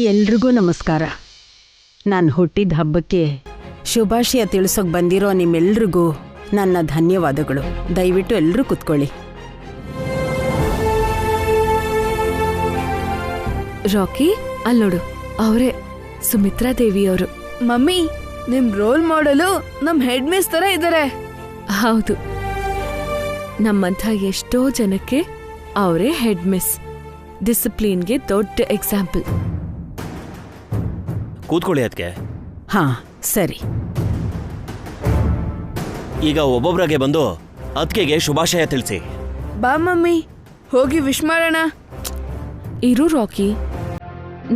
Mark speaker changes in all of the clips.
Speaker 1: ಎಲ್ರಿಗೂ ನಮಸ್ಕಾರ. ನಾನು ಹುಟ್ಟಿದ ಹಬ್ಬಕ್ಕೆ ಶುಭಾಶಯ ತಿಳಿಸೋಕೆ ಬಂದಿರೋ ನಿಮ್ಮೆಲ್ರಿಗೂ ನನ್ನ ಧನ್ಯವಾದಗಳು. ದಯವಿಟ್ಟು ಎಲ್ಲರೂ ಕೂತ್ಕೊಳ್ಳಿ.
Speaker 2: ರಾಕಿ, ಅಲ್ಲೋಡು, ಅವರೇ ಸುಮಿತ್ರಾ ದೇವಿಯವರು.
Speaker 3: ಮಮ್ಮಿ, ನಿಮ್ ರೋಲ್ ಮಾಡೆಲು ನಮ್ ಹೆಡ್ ಮಿಸ್ ತರ ಇದ್ದಾರೆ.
Speaker 2: ಹೌದು, ನಮ್ಮಂಥ ಎಷ್ಟೋ ಜನಕ್ಕೆ ಅವರೇ ಹೆಡ್ ಮಿಸ್. ಡಿಸಿಪ್ಲಿನ್ಗೆ ದೊಡ್ಡ ಎಕ್ಸಾಂಪಲ್.
Speaker 4: ಕೂತ್ಕೊಳ್ಳಿ ಅದಕ್ಕೆ.
Speaker 1: ಹಾ ಸರಿ.
Speaker 4: ಈಗ ಒಬ್ಬೊಬ್ರಾಗೆ ಬಂದು ಅದಕ್ಕೆ ಶುಭಾಶಯ ತಿಳಿಸಿ.
Speaker 3: ಬಾ ಮಮ್ಮಿ, ಹೋಗಿ ವಿಶ್ ಮಾಡೋಣ.
Speaker 2: ಇರು ರಾಕಿ,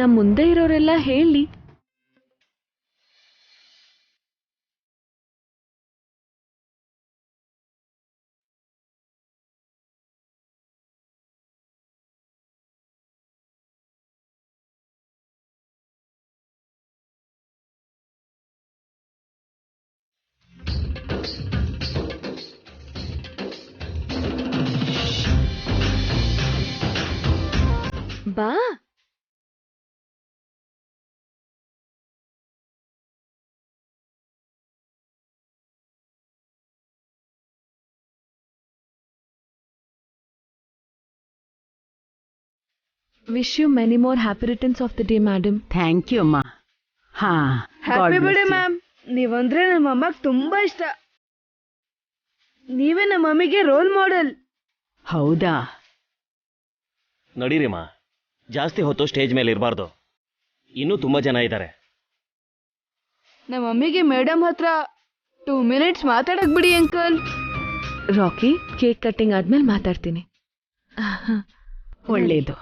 Speaker 2: ನಮ್ ಮುಂದೆ ಇರೋರೆಲ್ಲ ಹೇಳಿ. ಬಾ. Wish you many more happy returns of the day, madam.
Speaker 1: Thank you ಅಮ್ಮ. ಹಾ,
Speaker 3: ಹ್ಯಾಪಿ ಬರ್ಡೇ ಮ್ಯಾಮ್. ನೀವಂದ್ರೆ ನಮ್ಮ ಅಮ್ಮಗ್ ತುಂಬಾ ಇಷ್ಟ. ನೀವೇ ನಮ್ಮ ಮಮ್ಮಿಗೆ ರೋಲ್ ಮಾಡೆಲ್.
Speaker 1: ಹೌದಾ?
Speaker 4: ನಡೀರಿಮ್ಮ, ಜಾಸ್ತಿ ಹೊತ್ತು ಸ್ಟೇಜ್ ಮೇಲೆ ಇರಬಾರ್ದು. ಇನ್ನೂ ತುಂಬಾ ಜನ ಇದ್ದಾರೆ.
Speaker 3: ನಮ್ಮ ಮಮ್ಮಿಗೆ ಮೇಡಮ್ ಹತ್ರ 2 minutes ಮಾತಾಡಕ್ ಬಿಡಿ ಅಂಕಲ್.
Speaker 2: ರಾಕಿ, ಕೇಕ್ ಕಟ್ಟಿಂಗ್ ಆದ್ಮೇಲೆ ಮಾತಾಡ್ತೀನಿ.
Speaker 1: ಒಳ್ಳೇದು.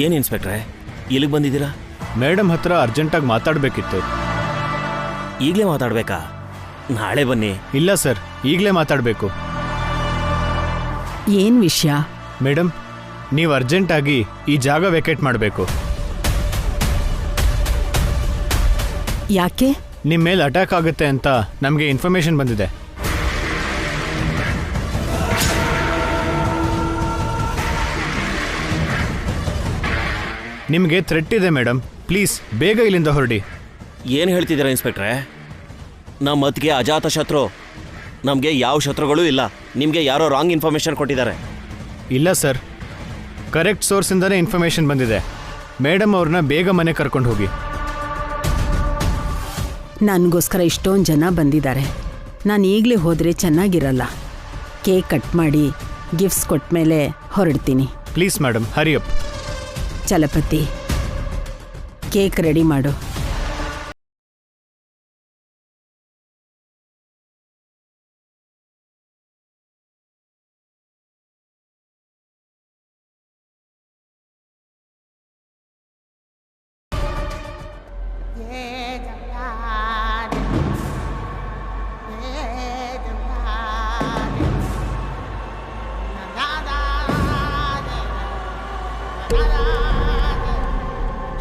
Speaker 4: ಏನು ಇನ್ಸ್ಪೆಕ್ಟ್ರೆ, ಇಲ್ಲಿಗೆ ಬಂದಿದ್ದೀರಾ?
Speaker 5: ಮೇಡಮ್ ಹತ್ರ ಅರ್ಜೆಂಟಾಗಿ ಮಾತಾಡಬೇಕಿತ್ತು.
Speaker 4: ಈಗಲೇ ಮಾತಾಡಬೇಕಾ? ನಾಳೆ ಬನ್ನಿ.
Speaker 5: ಇಲ್ಲ ಸರ್, ಈಗಲೇ ಮಾತಾಡಬೇಕು.
Speaker 1: ಏನ್ ವಿಷಯ?
Speaker 5: ಮೇಡಮ್, ನೀವು ಅರ್ಜೆಂಟಾಗಿ ಈ ಜಾಗ ವೆಕೇಟ್ ಮಾಡಬೇಕು.
Speaker 1: ಯಾಕೆ?
Speaker 5: ನಿಮ್ಮ ಮೇಲೆ ಅಟ್ಯಾಕ್ ಆಗುತ್ತೆ ಅಂತ ನಮಗೆ ಇನ್ಫಾರ್ಮೇಶನ್ ಬಂದಿದೆ. ನಿಮಗೆ ಥ್ರೆಟ್ ಇದೆ ಮೇಡಮ್. ಪ್ಲೀಸ್ ಬೇಗ ಇಲ್ಲಿಂದ ಹೊರಡಿ.
Speaker 4: ಏನು ಹೇಳ್ತಿದ್ದೀರಾ ಇನ್ಸ್ಪೆಕ್ಟ್ರೆ? ನಮ್ಮ ಅತ್ತಿಗೆ ಅಜಾತ ಶತ್ರು. ನಮಗೆ ಯಾವ ಶತ್ರುಗಳೂ ಇಲ್ಲ. ನಿಮಗೆ ಯಾರೋ ರಾಂಗ್ ಇನ್ಫಾರ್ಮೇಶನ್ ಕೊಟ್ಟಿದ್ದಾರೆ.
Speaker 5: ಇಲ್ಲ ಸರ್, ಕರೆಕ್ಟ್ ಸೋರ್ಸಿಂದನೇ ಇನ್ಫಾರ್ಮೇಶನ್ ಬಂದಿದೆ. ಮೇಡಮ್ ಅವ್ರನ್ನ ಬೇಗ ಮನೆ ಕರ್ಕೊಂಡು ಹೋಗಿ.
Speaker 1: ನನಗೋಸ್ಕರ ಇಷ್ಟೊಂದು ಜನ ಬಂದಿದ್ದಾರೆ. ನಾನು ಈಗಲೇ ಹೋದರೆ ಚೆನ್ನಾಗಿರಲ್ಲ. ಕೇಕ್ ಕಟ್ ಮಾಡಿ ಗಿಫ್ಟ್ಸ್ ಕೊಟ್ಟ ಮೇಲೆ ಹೊರಡ್ತೀನಿ.
Speaker 5: Please madam, hurry up.
Speaker 1: Chalapathi, cake ready ಮಾಡು.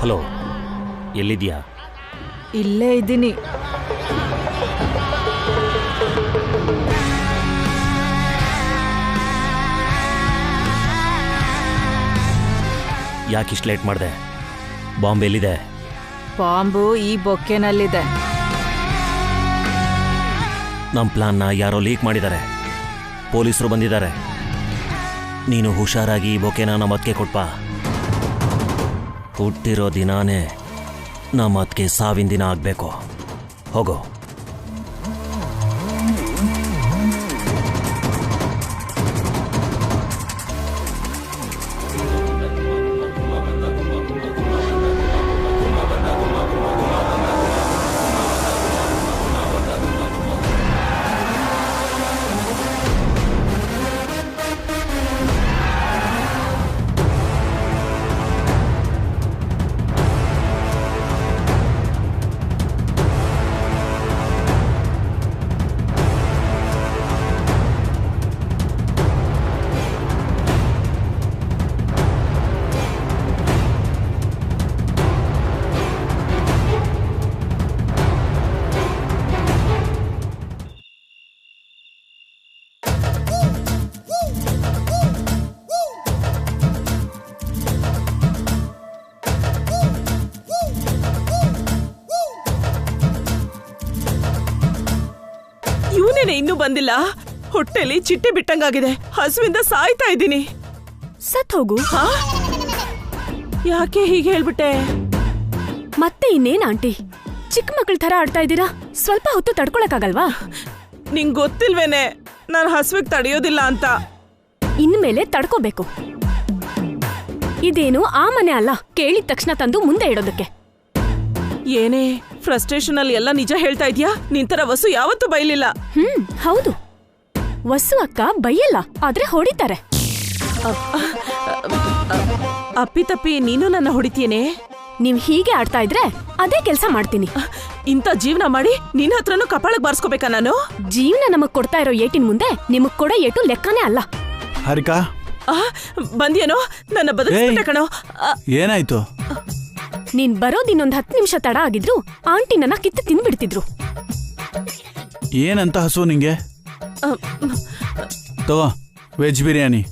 Speaker 4: ಹಲೋ, ಎಲ್ಲಿದ್ಯಾ?
Speaker 3: ಇಲ್ಲೇ ಇದ್ದೀನಿ.
Speaker 4: ಯಾಕಿಷ್ಟು ಲೇಟ್ ಮಾಡಿದೆ? ಬಾಂಬ್ ಎಲ್ಲಿದೆ?
Speaker 3: ಬಾಂಬು ಈ ಬೊಕ್ಕೆನಲ್ಲಿದೆ.
Speaker 4: ನಮ್ಮ ಪ್ಲಾನ್ನ ಯಾರೋ ಲೀಕ್ ಮಾಡಿದ್ದಾರೆ. ಪೊಲೀಸರು ಬಂದಿದ್ದಾರೆ. ನೀನು ಹುಷಾರಾಗಿ ಈ ಬೊಕೆನ ನಮ್ಮ ಅತ್ತಿಗೆ ಕೊಟ್ಪಾ. ಹುಟ್ಟಿರೋ ದಿನಾನೇ ನಮ್ಮ ಅತ್ತಿಗೆ ಸಾವಿನ ದಿನ ಆಗಬೇಕು. ಹೋಗೋ.
Speaker 6: ಬಂದಿಲ್ಲ. ಹೊಟ್ಟೆಲಿ ಚಿಟ್ಟೆ ಬಿಟ್ಟಂಗಾಗಿದೆ. ಹಸುವಿಂದ ಸಾಯ್ತಾ ಇದ್ದೀನಿ.
Speaker 7: ಸತ್ ಹೋಗು.
Speaker 6: ಯಾಕೆ ಹೀಗೆ ಹೇಳ್ಬಿಟ್ಟೆ?
Speaker 7: ಮತ್ತೆ ಇನ್ನೇನ್ ಆಂಟಿ, ಚಿಕ್ಕ ಮಕ್ಕಳ ತರ ಆಡ್ತಾ ಇದ್ದೀರಾ? ಸ್ವಲ್ಪ ಹೊತ್ತು ತಡ್ಕೊಳಕ್ಕಾಗಲ್ವಾ?
Speaker 6: ನಿಂಗ್ ಗೊತ್ತಿಲ್ವೇನೆ ನಾನು ಹಸುವಿಗೆ ತಡೆಯೋದಿಲ್ಲ ಅಂತ.
Speaker 7: ಇನ್ಮೇಲೆ ತಡ್ಕೋಬೇಕು. ಇದೇನು ಆ ಮನೆ ಅಲ್ಲ, ಕೇಳಿದ ತಕ್ಷಣ ತಂದು ಮುಂದೆ ಇಡೋದಕ್ಕೆ.
Speaker 6: ಏನೇ ಫ್ರಸ್ಟ್ರೇಷನ್ ಅಲ್ಲಿ ಎಲ್ಲ ನಿಜ ಹೇಳ್ತಾ ಇದ್ಯಾ? ನಿಂತರ ವಸು ಯಾವತ್ತೂ ಬೈಲಿಲ್ಲ.
Speaker 7: ಹೌದು, ವಸು ಅಕ್ಕ ಬೈಯಲ್ಲ, ಆದ್ರೆ ಹೊಡಿತಾರೆ.
Speaker 6: ಅಪ್ಪಿತಪ್ಪಿ ನೀನು ನನ್ನ ಹೊಡಿತೀಯೇನೆ?
Speaker 7: ನೀವ್ ಹೀಗೆ ಆಡ್ತಾ ಇದ್ರೆ ಅದೇ ಕೆಲ್ಸ ಮಾಡ್ತೀನಿ.
Speaker 6: ಇಂಥ ಜೀವನ ಮಾಡಿ ನಿನ್ನ ಹತ್ರನೂ ಕಪಾಳಕ್ ಬಾರ್ಸ್ಕೋಬೇಕಾ ನಾನು?
Speaker 7: ಜೀವನ ನಮಗ್ ಕೊಡ್ತಾ ಇರೋ ಏಟಿನ ಮುಂದೆ ನಿಮಗ್ ಕೊಡೋ ಏಟು ಲೆಕ್ಕನೇ ಅಲ್ಲ.
Speaker 5: ಹಾರಿಕಾ,
Speaker 6: ಬಂದ್ಯೇನೋ? ನನ್ನ ಬದುಕಿಸ್ಬಿಟ್ಟೆ ಕಣೋ.
Speaker 5: ಏನಾಯ್ತು?
Speaker 7: ನೀನ್ ಬರೋದ್ ಇನ್ನೊಂದ್ 10 ನಿಮಿಷ ತಡ ಆಗಿದ್ರು ಆಂಟಿ ನನ್ನ ಕಿತ್ತು ತಿನ್ಬಿಡ್ತಿದ್ರು.
Speaker 8: ಏನಂತ ಹಸು ನಿಂಗೆ? ತಗೋ ವೆಜ್ ಬಿರಿಯಾನಿ.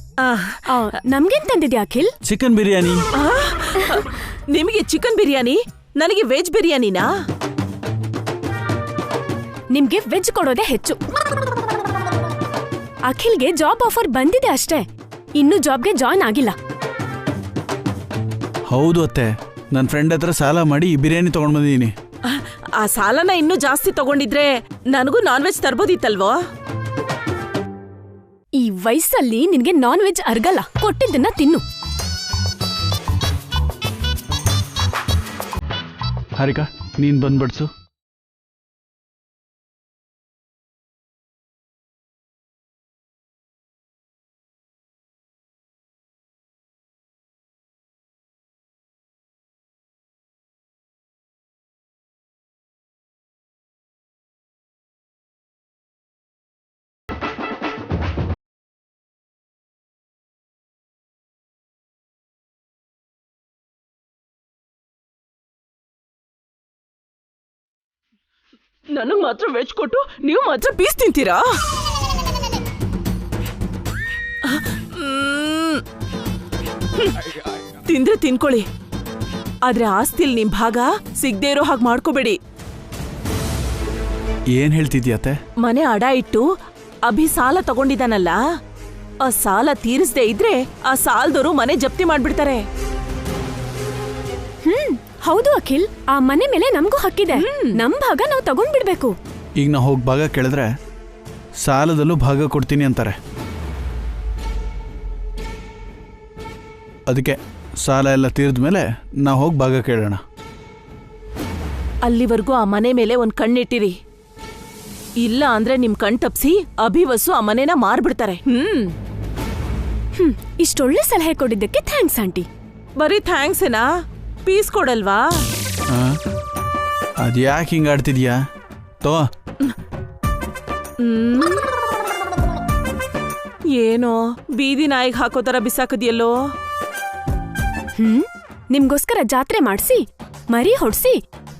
Speaker 7: ನಮ್ಗೇನ್ ತಂದಿದ್ಯಾ ಅಖಿಲ್?
Speaker 8: ಚಿಕನ್ ಬಿರಿಯಾನಿ.
Speaker 6: ನಿಮಗೆ ಚಿಕನ್ ಬಿರಿಯಾನಿ, ನನಗೆ ವೆಜ್ ಬಿರಿಯಾನಿನಾ?
Speaker 7: ನಿಮ್ಗೆ ವೆಜ್ ಕೊಡೋದೇ ಹೆಚ್ಚು. ಅಖಿಲ್ಗೆ ಜಾಬ್ ಆಫರ್ ಬಂದಿದೆ ಅಷ್ಟೇ, ಇನ್ನು ಜಾಬ್ಗೆ ಜಾಯ್ನ್ ಆಗಿಲ್ಲ.
Speaker 8: ಹೌದು ಅತ್ತೆ, ನನ್ನ ಫ್ರೆಂಡ್ ಹತ್ರ ಸಾಲ ಮಾಡಿ ಈ ಬಿರಿಯಾನಿ ತಗೊಂಡ್ ಬಂದಿದ್ದೀನಿ.
Speaker 6: ಆ ಸಾಲನ ಇನ್ನೂ ಜಾಸ್ತಿ ತಗೊಂಡಿದ್ರೆ ನನಗೂ ನಾನ್ ವೆಜ್ ತರ್ಬೋದಿತ್ತಲ್ವೋ?
Speaker 7: ಈ ವಯಸ್ಸಲ್ಲಿ ನಿನ್ಗೆ ನಾನ್ ವೆಜ್ ಅರ್ಗಲ್ಲ, ಕೊಟ್ಟಿದ್ದನ್ನ ತಿನ್ನು.
Speaker 8: ಹಾರಿಕಾ, ನೀನ್ ಬಂದ್ಬಿಡ್ಸು.
Speaker 6: ನನಗ್ ಮಾತ್ರ ವೆಜ್ ಕೊಟ್ಟು ನೀವು ಮಾತ್ರ ಪೀಸ್ ತಿಂತೀರಾ? ತಿಂದ್ರೆ ತಿನ್ಕೊಳ್ಳಿ, ಆದ್ರೆ ಆಸ್ತಿಲ್ ನಿಮ್ ಭಾಗ ಸಿಗ್ದೇ ಇರೋ ಹಾಗೆ ಮಾಡ್ಕೋಬೇಡಿ.
Speaker 8: ಏನ್ ಹೇಳ್ತಿದ್ಯಾತೆ?
Speaker 6: ಮನೆ ಅಡ ಇಟ್ಟು ಅಭಿ ಸಾಲ ತಗೊಂಡಿದ್ದಾನಲ್ಲ, ಆ ಸಾಲ ತೀರಿಸದೇ ಇದ್ರೆ ಆ ಸಾಲದವರು ಮನೆ ಜಪ್ತಿ ಮಾಡ್ಬಿಡ್ತಾರೆ.
Speaker 7: ಹೌದು ಅಖಿಲ್, ಆ ಮನೆ ಮೇಲೆ ನಮಗೂ ಹಕ್ಕಿದೆ. ನಮ್ ಭಾಗ ನಾವು ತಗೊಂಡ್ಬಿಡ್ಬೇಕು.
Speaker 8: ಈಗ ನಾ ಹೋಗಿ ಭಾಗ ಕೇಳಿದ್ರೆ ಸಾಲದಲ್ಲೂ ಭಾಗ ಕೊಡ್ತೀನಿ ಅಂತಾರೆ. ಅದಕ್ಕೆ ಸಾಲ ಎಲ್ಲ ತೀರಿದ್ಮೇಲೆ ನಾ ಹೋಗಿ ಭಾಗ ಕೇಳೋಣ.
Speaker 6: ಅಲ್ಲಿವರೆಗೂ ಆ ಮನೆ ಮೇಲೆ ಒಂದ್ ಕಣ್ಣಿಟ್ಟಿರಿ. ಇಲ್ಲ ಅಂದ್ರೆ ನಿಮ್ ಕಣ್ ತಪ್ಸಿ ಅಭಿವಸು ಆ ಮನೆನ ಮಾರ್ಬಿಡ್ತಾರೆ.
Speaker 7: ಇಷ್ಟೊಳ್ಳೆ ಸಲಹೆ ಕೊಟ್ಟಿದ್ದಕ್ಕೆ ಥ್ಯಾಂಕ್ಸ್ ಆಂಟಿ.
Speaker 6: ಬರೀ ಥ್ಯಾಂಕ್ಸ್ ಏನಾ? ಪೀಸ್ ಕೊಡಲ್ವಾ?
Speaker 8: ಅದ್ಯಾಕೆ ಹಿಂಗ ಆಡ್ತಿದ್ಯಾ? ತಗೋ.
Speaker 6: ಏನೋ ಬೀದಿ ನಾಯಿಗೆ ಹಾಕೋ ತರ ಬಿಸಾಕದಿಯಲ್ಲೋ.
Speaker 7: ನಿಮ್ಗೋಸ್ಕರ ಜಾತ್ರೆ ಮಾಡ್ಸಿ ಮರಿ ಹೊಡ್ಸಿ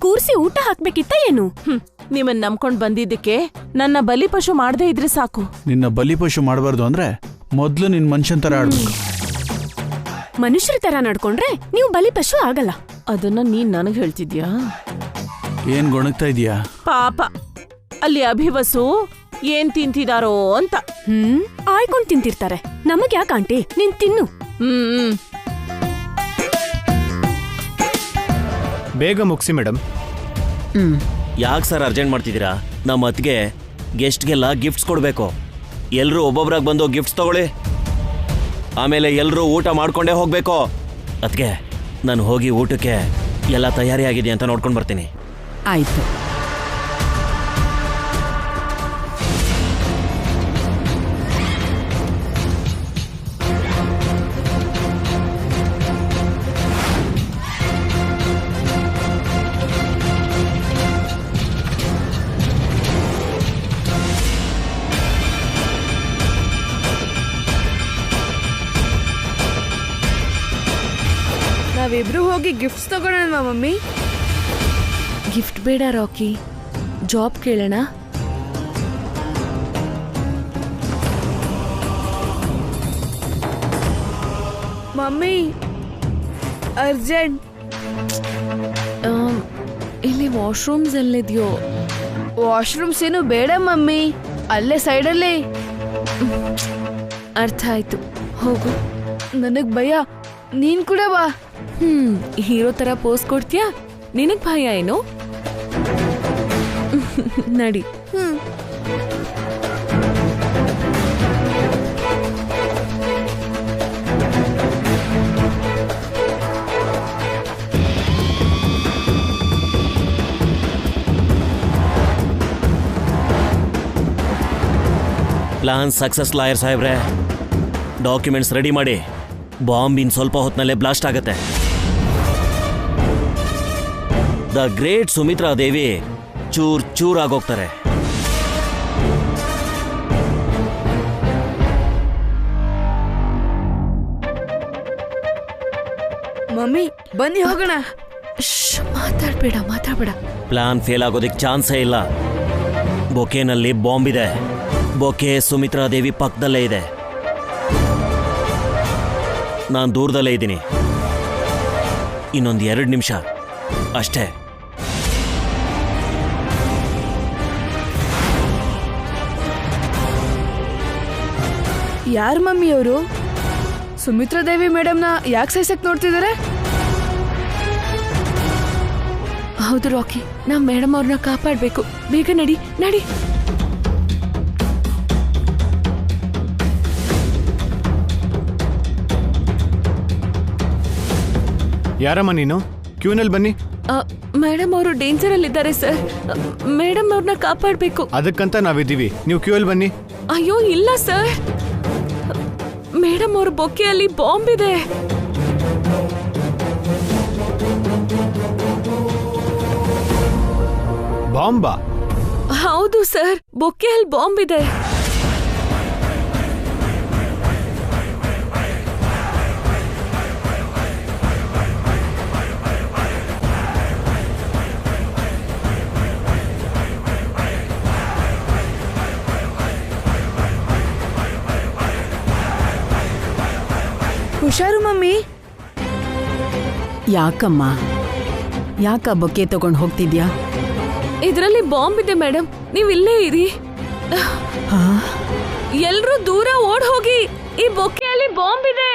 Speaker 7: ಕೂರ್ಸಿ ಊಟ ಹಾಕ್ಬೇಕಿತ್ತ ಏನು?
Speaker 6: ನಿಮ್ಮನ್ ನಂಬ್ಕೊಂಡ್ ಬಂದಿದ್ದಕ್ಕೆ ನನ್ನ ಬಲಿಪಶು ಮಾಡದೇ ಇದ್ರೆ ಸಾಕು.
Speaker 8: ನಿನ್ನ ಬಲಿಪಶು ಮಾಡಬಾರ್ದು ಅಂದ್ರೆ ಮೊದ್ಲು ನಿನ್ ಮನುಷ್ಯನ್ ತರ ಆಡ್ಬೇಕು.
Speaker 7: ಮನುಷ್ಯರ ತರ ನಡ್ಕೊಂಡ್ರೆ ನೀವು ಬಲಿಪಶು ಆಗಲ್ಲ.
Speaker 6: ಅದನ್ನ ನೀನ್ ನನಗ್ ಹೇಳ್ತಿದ್ಯಾ?
Speaker 8: ಏನ್ ಗೊಣಗ್ತಾ ಇದೀಯಾ?
Speaker 6: ಪಾಪ ಅಲ್ಲಿ ಅಭಿವಸು ಏನ್ ತಿಂತಿದಾರೋ ಅಂತ.
Speaker 7: ಆಯ್ಕೊಂಡ್ ತಿಂತಿರ್ತಾರೆ. ನಮಗ್ ಯಾಕೆ ಆಂಟಿ, ನೀನ್ ತಿನ್ನು.
Speaker 5: ಬೇಗ ಮುಗಿಸಿ ಮೇಡಮ್.
Speaker 4: ಯಾಕೆ ಸರ್ ಅರ್ಜೆಂಟ್ ಮಾಡ್ತಿದ್ದೀರಾ? ನಮ್ಮ ಅತ್ತಿಗೆ ಗೆಸ್ಟ್ಗೆಲ್ಲ ಗಿಫ್ಟ್ಸ್ ಕೊಡಬೇಕು. ಎಲ್ಲರೂ ಒಬ್ಬೊಬ್ರಾಗ ಬಂದು ಗಿಫ್ಟ್ಸ್ ತಗೊಳ್ಳಿ, ಆಮೇಲೆ ಎಲ್ಲರೂ ಊಟ ಮಾಡ್ಕೊಂಡೇ ಹೋಗ್ಬೇಕು. ಅತ್ತಿಗೆ, ನಾನು ಹೋಗಿ ಊಟಕ್ಕೆ ಎಲ್ಲ ತಯಾರಿ ಆಗಿದೆ ಅಂತ ನೋಡ್ಕೊಂಡು ಬರ್ತೀನಿ.
Speaker 1: ಆಯ್ತು.
Speaker 3: ನಾವಿಬ್ರು ಹೋಗಿ ಗಿಫ್ಟ್ಸ್ ತಗೊಳ್ಳೋಣ ಮಮ್ಮಿ.
Speaker 2: ಗಿಫ್ಟ್ ಬೇಡ ರಾಕಿ, ಜಾಬ್ ಕೇಳೋಣ.
Speaker 3: Mummy urgent.
Speaker 2: ಇಲ್ಲಿ ವಾಶ್ರೂಮ್ಸ್ ಎಲ್ಲಿದೆಯೋ?
Speaker 3: ವಾಶ್ರೂಮ್ಸ್ ಏನು ಬೇಡ ಮಮ್ಮಿ, ಅಲ್ಲೇ ಸೈಡಲ್ಲಿ.
Speaker 2: ಅರ್ಥ ಆಯ್ತು, ಹೋಗು.
Speaker 3: ನನಗ್ ಭಯ, ನೀನ್ ಕೂಡ ಬಾ.
Speaker 2: ಹೀರೋ ತರ ಪೋಸ್ ಕೊಡ್ತೀಯಾ? ನಿನಗ್ ಭಯ ಏನು? ನಡಿ.
Speaker 4: ಪ್ಲಾನ್ ಸಕ್ಸಸ್ ಲಾಯರ್ ಸಾಹೇಬ್ರೆ. ಡಾಕ್ಯುಮೆಂಟ್ಸ್ ರೆಡಿ ಮಾಡಿ. ಬಾಂಬ್ ಇನ್ ಸ್ವಲ್ಪ ಹೊತ್ತಿನಲ್ಲೇ ಬ್ಲಾಸ್ಟ್ ಆಗತ್ತೆ. ದ ಗ್ರೇಟ್ ಸುಮಿತ್ರಾ ದೇವಿ ಚೂರ್ ಚೂರ್ ಆಗೋಗ್ತಾರೆ.
Speaker 3: ಮಮ್ಮಿ ಬನ್ನಿ ಹೋಗೋಣ.
Speaker 2: ಮಾತಾಡ್ಬೇಡ.
Speaker 4: ಪ್ಲಾನ್ ಫೇಲ್ ಆಗೋದಕ್ಕೆ ಚಾನ್ಸೇ ಇಲ್ಲ. ಬೊಕೆನಲ್ಲಿ ಬಾಂಬ್ ಇದೆ. ಬೊಕೆ ಸುಮಿತ್ರಾ ದೇವಿ ಪಕ್ಕದಲ್ಲೇ ಇದೆ. ನಾನು ದೂರದಲ್ಲೇ ಇದ್ದೀನಿ. ಇನ್ನೊಂದು 2 ನಿಮಿಷ ಅಷ್ಟೇ.
Speaker 3: ಯಾರ್ ಮಮ್ಮಿ ಅವರು? ಸುಮಿತ್ರಾ ದೇವಿ ಮೇಡಮ್ನ ಯಾಕೆ ಸೈಸಕ್ ನೋಡ್ತಿದ್ದಾರೆ?
Speaker 2: ಹೌದು ರಾಕಿ, ನಾವ್ ಮೇಡಮ್ ಅವ್ರನ್ನ ಕಾಪಾಡ್ಬೇಕು. ಬೇಗ ನಡಿ.
Speaker 5: ಯಾರಮ್ಮ ನೀನು? ಕ್ಯೂನಲ್ಲಿ ಬನ್ನಿ.
Speaker 2: ಮೇಡಮ್ ಅವರು ಡೇಂಜರ್ ಅಲ್ಲಿ ಇದ್ದಾರೆ ಸರ್. ಮೇಡಮ್ ಅವ್ರನ್ನ ಕಾಪಾಡ್ಬೇಕು.
Speaker 5: ಅದಕ್ಕಂತ ನಾವಿದ್ದೀವಿ, ನೀವು ಕ್ಯೂಯಲ್ಲಿ ಬನ್ನಿ.
Speaker 2: ಅಯ್ಯೋ ಇಲ್ಲ ಸರ್, ಮೇಡಮ್ ಅವ್ರ ಬೊಕ್ಕೆಯಲ್ಲಿ ಬಾಂಬ್ ಇದೆ.
Speaker 5: ಬಾಂಬಾ?
Speaker 2: ಹೌದು ಸರ್, ಬೊಕ್ಕೆಯಲ್ಲಿ ಬಾಂಬ್ ಇದೆ.
Speaker 3: ಹುಷಾರು ಮಮ್ಮಿ.
Speaker 1: ಯಾಕಮ್ಮ, ಯಾಕ ಬೊಕ್ಕೆ ತಗೊಂಡು ಹೋಗ್ತಿದ್ಯಾ?
Speaker 2: ಇದರಲ್ಲಿ ಬಾಂಬ್ ಇದೆ ಮೇಡಮ್, ನೀವ್ ಇಲ್ಲೇ ಇರಿ. ಎಲ್ರೂ ದೂರ ಓಡ್ ಹೋಗಿ, ಈ ಬೊಕ್ಕೆಯಲ್ಲಿ ಬಾಂಬ್ ಇದೆ.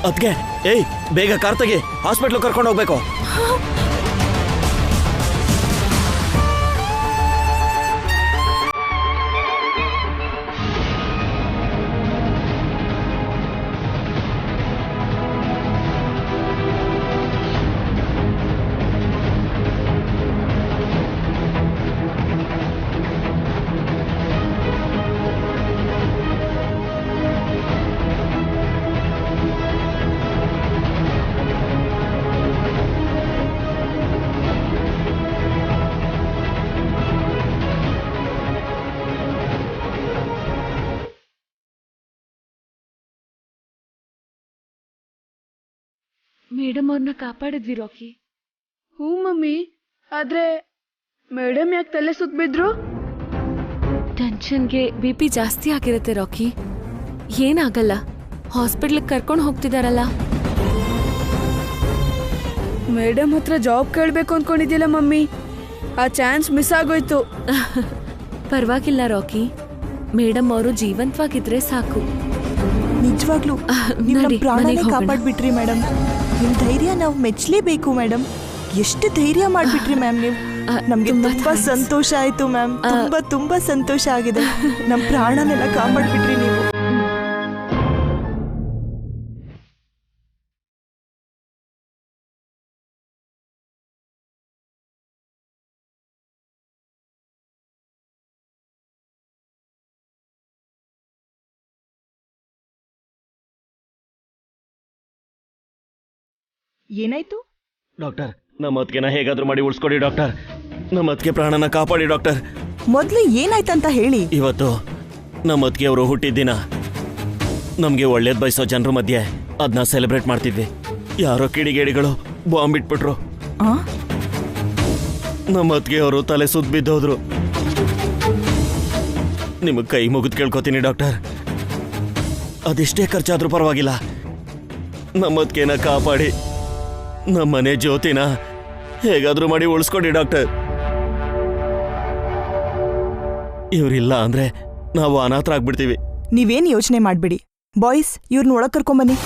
Speaker 4: ಅದ್ಕೆ ಏಯ್ ಬೇಗ ಕಾರ್ ತೆಗಿ, ಹಾಸ್ಪಿಟ್ಲ್ ಕರ್ಕೊಂಡು ಹೋಗ್ಬೇಕು.
Speaker 2: ಮೇಡಮ್ ಅವ್ರನ್ನ ಕಾಪಾಡಿದ್ವಿ ರಾಕಿ.
Speaker 3: ಹ್ಞೂ ಮಮ್ಮಿ, ಆದ್ರೆ ಮೇಡಮ್ ಯಾಕೆ ತಲೆ ಸುತ್ತ ಬಿದ್ರು?
Speaker 2: ಟೆನ್ಷನ್ಗೆ BP ಜಾಸ್ತಿ ಆಗಿರುತ್ತೆ ರಾಕಿ. ಏನಾಗಲ್ಲ, ಹಾಸ್ಪಿಟ್ಲಿಗೆ ಕರ್ಕೊಂಡು ಹೋಗ್ತಿದಾರಲ್ಲ.
Speaker 3: ಮೇಡಮ್ ಹತ್ರ ಜಾಬ್ ಕೇಳಬೇಕು ಅನ್ಕೊಂಡಿದ್ಯಲ್ಲ ಮಮ್ಮಿ, ಆ ಚಾನ್ಸ್ ಮಿಸ್ ಆಗೋಯ್ತು.
Speaker 2: ಪರವಾಗಿಲ್ಲ ರಾಕಿ, ಮೇಡಮ್ ಅವರು ಜೀವಂತವಾಗಿದ್ರೆ ಸಾಕು.
Speaker 9: ನಿಜವಾಗ್ಲೂ
Speaker 2: ನಡಿ,
Speaker 9: ಪ್ರಾಣನೇ
Speaker 2: ಮನೆಗ್ ಹೋಗೋಣ.
Speaker 9: ಕಾಪಾಡ್ಬಿಟ್ರಿ ಮೇಡಮ್. ನಿಮ್ ಧೈರ್ಯ ನಾವು ಮೆಚ್ಚಲೇಬೇಕು ಮೇಡಮ್. ಎಷ್ಟು ಧೈರ್ಯ ಮಾಡ್ಬಿಟ್ರಿ ಮ್ಯಾಮ್ ನೀವು. ನಮ್ಗೆ
Speaker 2: ತುಂಬಾ
Speaker 9: ತುಂಬಾ
Speaker 2: thanks.
Speaker 9: ಸಂತೋಷ ಆಯ್ತು ಮ್ಯಾಮ್. ತುಂಬಾ ಸಂತೋಷ ಆಗಿದೆ. ನಮ್ ಪ್ರಾಣನೆಲ್ಲ ಕಾಪಾಡ್ಬಿಟ್ರಿ ನೀವು. ಏನಾಯ್ತು
Speaker 4: ಡಾಕ್ಟರ್, ನಮ್ಮ ಅತ್ತಿಗೆನ ಹೇಗಾದ್ರೂ ಮಾಡಿ ಉಳಿಸ್ಕೊಡಿ ಡಾಕ್ಟರ್. ನಮ್ಮ ಅತ್ತಿಗೆ ಪ್ರಾಣನ ಕಾಪಾಡಿ ಡಾಕ್ಟರ್.
Speaker 9: ಮೊದ್ಲು ಏನಾಯ್ತಂತ ಹೇಳಿ.
Speaker 4: ಇವತ್ತು ನಮ್ಮ ಅತ್ತಿಗೆ ಅವರು ಹುಟ್ಟಿದ ದಿನ. ನಮಗೆ ಒಳ್ಳೇದು ಬಯಸೋ ಜನರ ಮಧ್ಯೆ ಅದನ್ನ ಸೆಲೆಬ್ರೇಟ್ ಮಾಡ್ತಿದ್ವಿ. ಯಾರೋ ಕಿಡಿಗೇಡಿಗಳು ಬಾಂಬ್ ಇಟ್ಬಿಟ್ರು.
Speaker 9: ಆ?
Speaker 4: ನಮ್ಮ ಅತ್ತಿಗೆ ಅವರು ತಲೆ ಸುತ್ತ ಬಿದ್ದೋದ್ರು. ನಿಮಗೆ ಕೈ ಮುಗಿದು ಕೇಳ್ಕೊತೀನಿ ಡಾಕ್ಟರ್, ಅದೆಷ್ಟೇ ಖರ್ಚಾದ್ರೂ ಪರವಾಗಿಲ್ಲ, ನಮ್ಮ ಅತ್ತಿಗೆನ ಕಾಪಾಡಿ ನಮ್ಮನೆ ಜ್ಯೋತಿನ ಹೇಗಾದ್ರೂ ಮಾಡಿ ಉಳಿಸ್ಕೊಡಿ ಡಾಕ್ಟರ್. ಇವರಿಲ್ಲ ಅಂದ್ರೆ ನಾವು ಅನಾಥರಾಗ್ಬಿಡ್ತೀವಿ.
Speaker 9: ನೀವೇನ್ ಯೋಚನೆ ಮಾಡ್ಬೇಡಿ. ಬಾಯ್ಸ್, ಇವ್ರನ್ನ ಒಳಗ್ ಕರ್ಕೊಂಬನ್ನಿ.